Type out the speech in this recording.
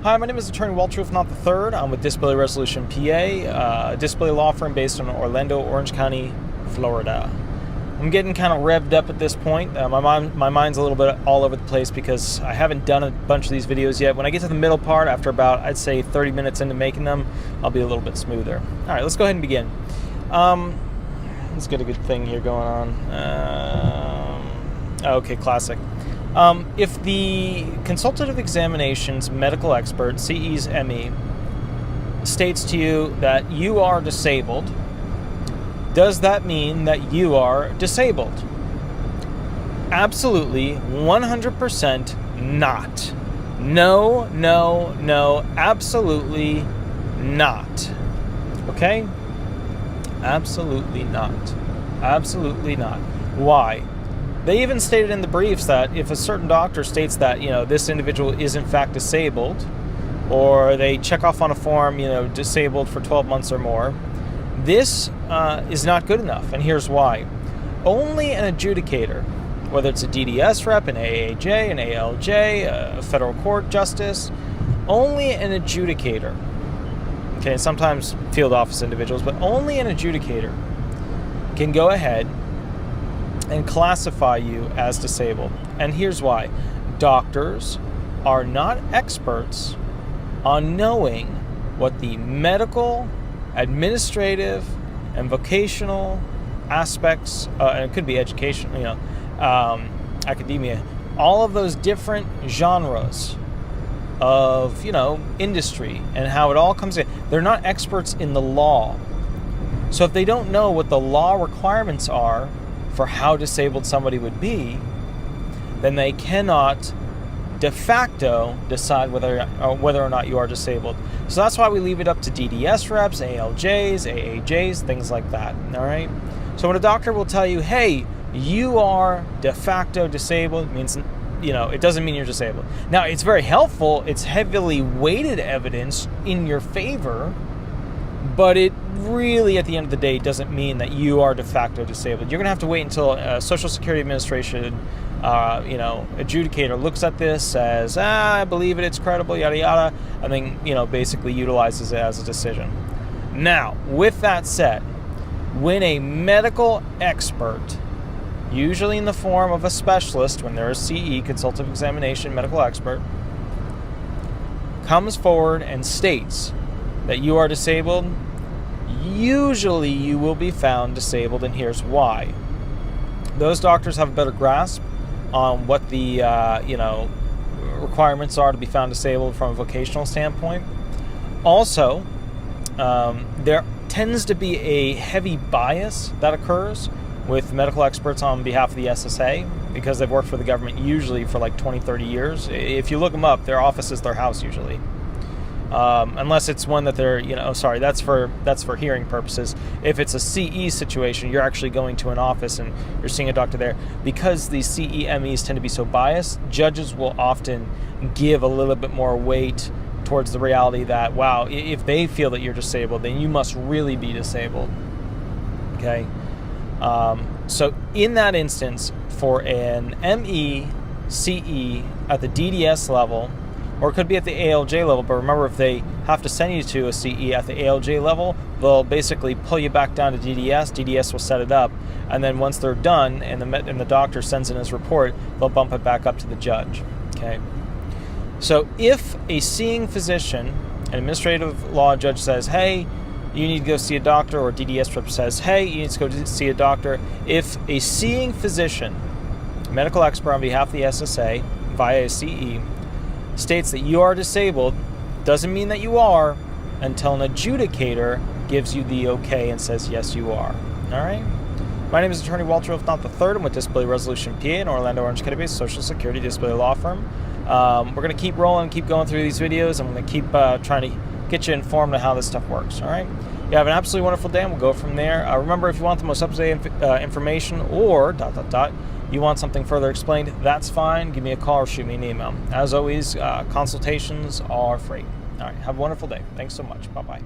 Hi, my name is Attorney Walter Rudolph Hnot III. I'm with Disability Resolution PA, a disability law firm based in Orlando, Orange County, Florida. I'm getting kind of revved up at this point. My mind's a little bit all over the place because I haven't done a bunch of these videos yet. When I get to the middle part, after about, I'd say 30 minutes into making them, I'll be a little bit smoother. All right, let's go ahead and begin. Let's get a good thing here going on. Okay, classic. If the consultative examinations medical expert, CE's ME, states to you that you are disabled, does that mean that you are disabled? Absolutely, 100% not. No, absolutely not. Okay? Absolutely not. Absolutely not. Why? They even stated in the briefs that if a certain doctor states that, this individual is in fact disabled, or they check off on a form, disabled for 12 months or more, this is not good enough, and here's why. Only an adjudicator, whether it's a DDS rep, an AAJ, an ALJ, a federal court justice, only an adjudicator, okay, sometimes field office individuals, but only an adjudicator can go ahead and classify you as disabled. And here's why. Doctors are not experts on knowing what the medical, administrative, and vocational aspects, and it could be education, academia, all of those different genres of, industry and how it all comes in. They're not experts in the law. So if they don't know what the law requirements are for how disabled somebody would be, then they cannot de facto decide whether or not you are disabled. So that's why we leave it up to DDS reps, ALJs, AAJs, things like that, all right? So when a doctor will tell you, hey, you are de facto disabled, it means, it doesn't mean you're disabled. Now, it's very helpful. It's heavily weighted evidence in your favor, but it really, at the end of the day, doesn't mean that you are de facto disabled. You're going to have to wait until Social Security Administration, adjudicator looks at this, says, I believe it, it's credible, yada, yada, and then, basically utilizes it as a decision. Now, with that said, when a medical expert, usually in the form of a specialist, when they're a CE, consultative examination medical expert, comes forward and states that you are disabled, usually you will be found disabled, and here's why. Those doctors have a better grasp on what the requirements are to be found disabled from a vocational standpoint. Also, there tends to be a heavy bias that occurs with medical experts on behalf of the SSA because they've worked for the government usually for like 20, 30 years. If you look them up, their office is their house usually. Unless it's one that they're, that's for hearing purposes. If it's a CE situation, you're actually going to an office and you're seeing a doctor there. Because these CEMEs tend to be so biased, judges will often give a little bit more weight towards the reality that, wow, if they feel that you're disabled, then you must really be disabled. Okay? So in that instance, for an ME, CE at the DDS level, or it could be at the ALJ level, but remember, if they have to send you to a CE at the ALJ level, they'll basically pull you back down to DDS. DDS will set it up, and then once they're done and the doctor sends in his report, they'll bump it back up to the judge. Okay. So if a seeing physician, an administrative law judge says, hey, you need to go see a doctor, or DDS rep says, hey, you need to go see a doctor, if a seeing physician, medical expert on behalf of the SSA via a CE, states that you are disabled, doesn't mean that you are until an adjudicator gives you the okay and says, yes, you are. All right? My name is Attorney Walter Rudolph Hnot III. I'm with Disability Resolution PA in Orlando, Orange County-based Social Security disability law firm. We're going to keep rolling, keep going through these videos. I'm going to keep trying to get you informed on how this stuff works. All right? You have an absolutely wonderful day, and we'll go from there. Remember, if you want the most up-to-date information or ... you want something further explained, that's fine. Give me a call or shoot me an email. As always, consultations are free. All right, have a wonderful day. Thanks so much. Bye-bye.